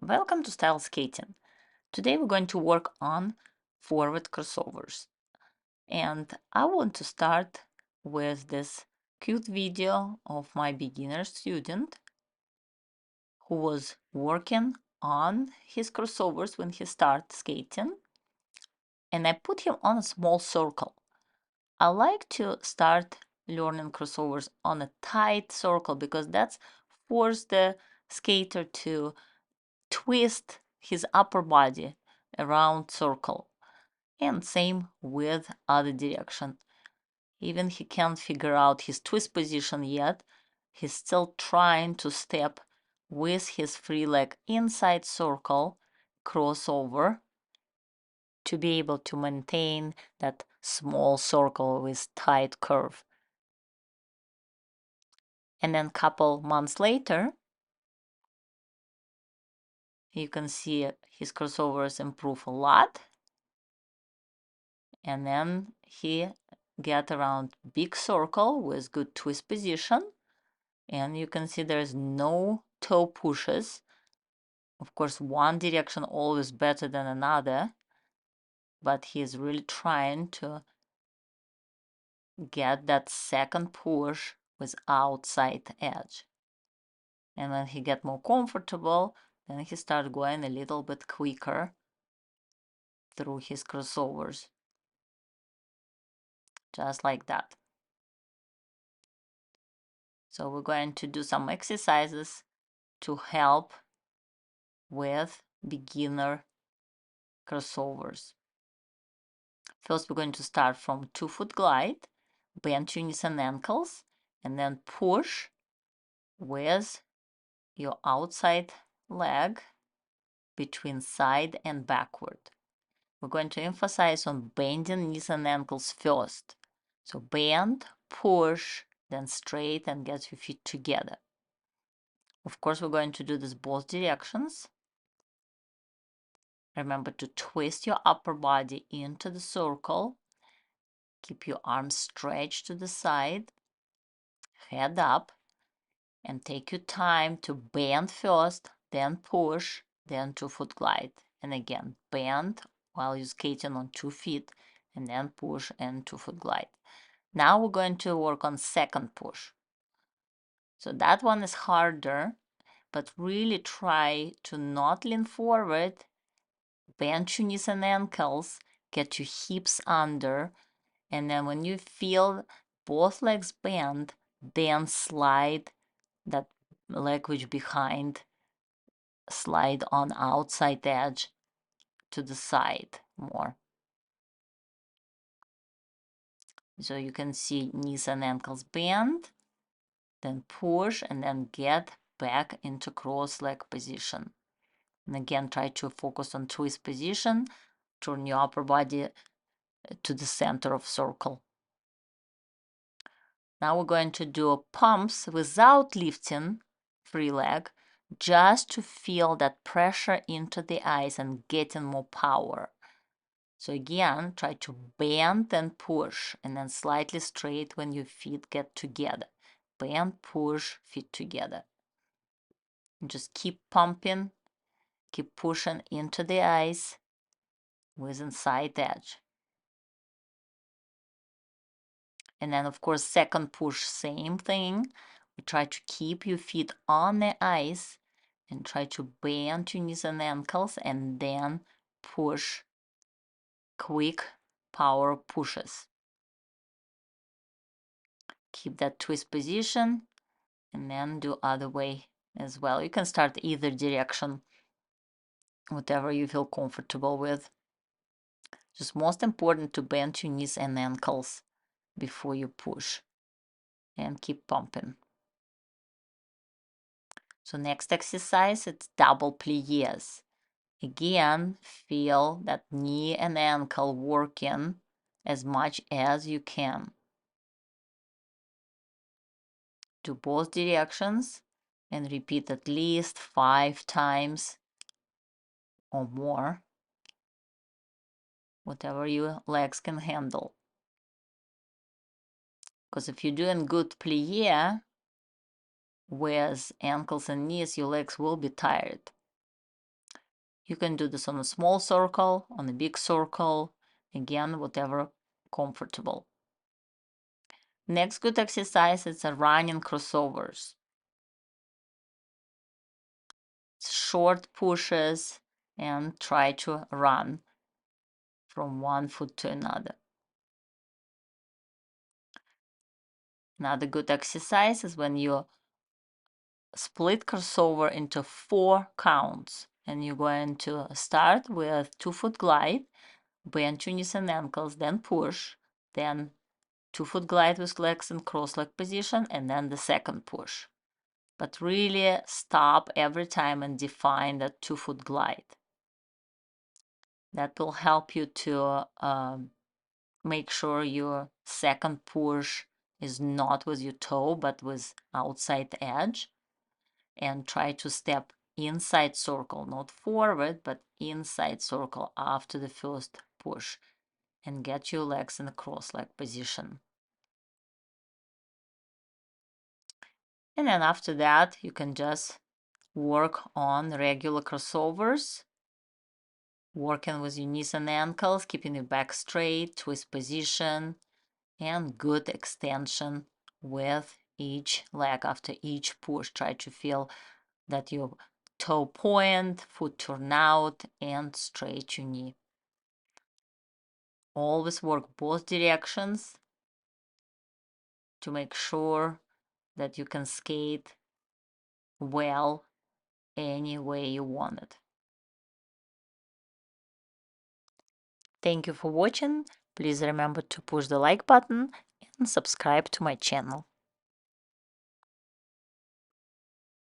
welcome to Style Skating. Today we're going to work on forward crossovers. And I want to start with this cute video of my beginner student who was working on his crossovers when he started skating. And I put him on a small circle. I like to start learning crossovers on a tight circle because that's force the skater to twist his upper body around circle, and same with other direction. Even he can't figure out his twist position yet, he's still trying to step with his free leg inside circle crossover to be able to maintain that small circle with tight curve. And then couple months later, you can see his crossovers improve a lot. And then he get around big circle with good twist position. And you can see there's no toe pushes. Of course, one direction always better than another, but he's really trying to get that second push with outside edge. And when he get more comfortable, then he start going a little bit quicker through his crossovers. Just like that. So we're going to do some exercises to help with beginner crossovers. First, we're going to start from 2-foot glide, bend your knees and ankles, and then push with your outside leg between side and backward. We're going to emphasize on bending knees and ankles first. So bend, push, then straight and get your feet together. Of course, we're going to do this both directions. Remember to twist your upper body into the circle. Keep your arms stretched to the side, head up, and take your time to bend first, then push, then 2-foot glide. And again, bend while you're skating on 2 feet, and then push and 2-foot glide. Now we're going to work on second push. So that one is harder, but really try to not lean forward, bend your knees and ankles, get your hips under, and then when you feel both legs bend, then slide that leg which behind, slide on outside edge to the side more. So you can see knees and ankles bend, then push, and then get back into cross leg position. And again, try to focus on twist position, turn your upper body to the center of circle. Now we're going to do pumps without lifting free leg, just to feel that pressure into the eyes and getting more power. So again, try to bend and push, and then slightly straight when your feet get together. Bend, push, feet together. And just keep pumping, keep pushing into the eyes with inside edge. And then, of course, second push, same thing. We try to keep your feet on the ice and try to bend your knees and ankles and then push, quick power pushes. Keep that twist position and then do other way as well. You can start either direction, whatever you feel comfortable with. Just most important to bend your knees and ankles before you push and keep pumping. So next exercise, it's double pliés. Again, feel that knee and ankle working as much as you can. Do both directions and repeat at least 5 times or more, whatever your legs can handle. Because if you're doing good plié with ankles and knees, your legs will be tired. You can do this on a small circle, on a big circle, again, whatever comfortable. Next good exercise is a running crossovers. Short pushes and try to run from one foot to another. Another good exercise is when you split crossover into 4 counts, and you're going to start with 2-foot glide, bend your knees and ankles, then push, then 2-foot glide with legs in cross-leg position, and then the second push. But really stop every time and define that 2-foot glide. That will help you to make sure your second push is not with your toe but with outside edge, and try to step inside circle, not forward but inside circle after the first push, and get your legs in a cross-leg position. And then after that you can just work on regular crossovers, working with your knees and ankles, keeping your back straight, twist position, and good extension with each leg after each push. Try to feel that your toe point, foot turn out, and straight your knee. Always work both directions to make sure that you can skate well any way you want it. Thank you for watching. Please remember to push the like button and subscribe to my channel.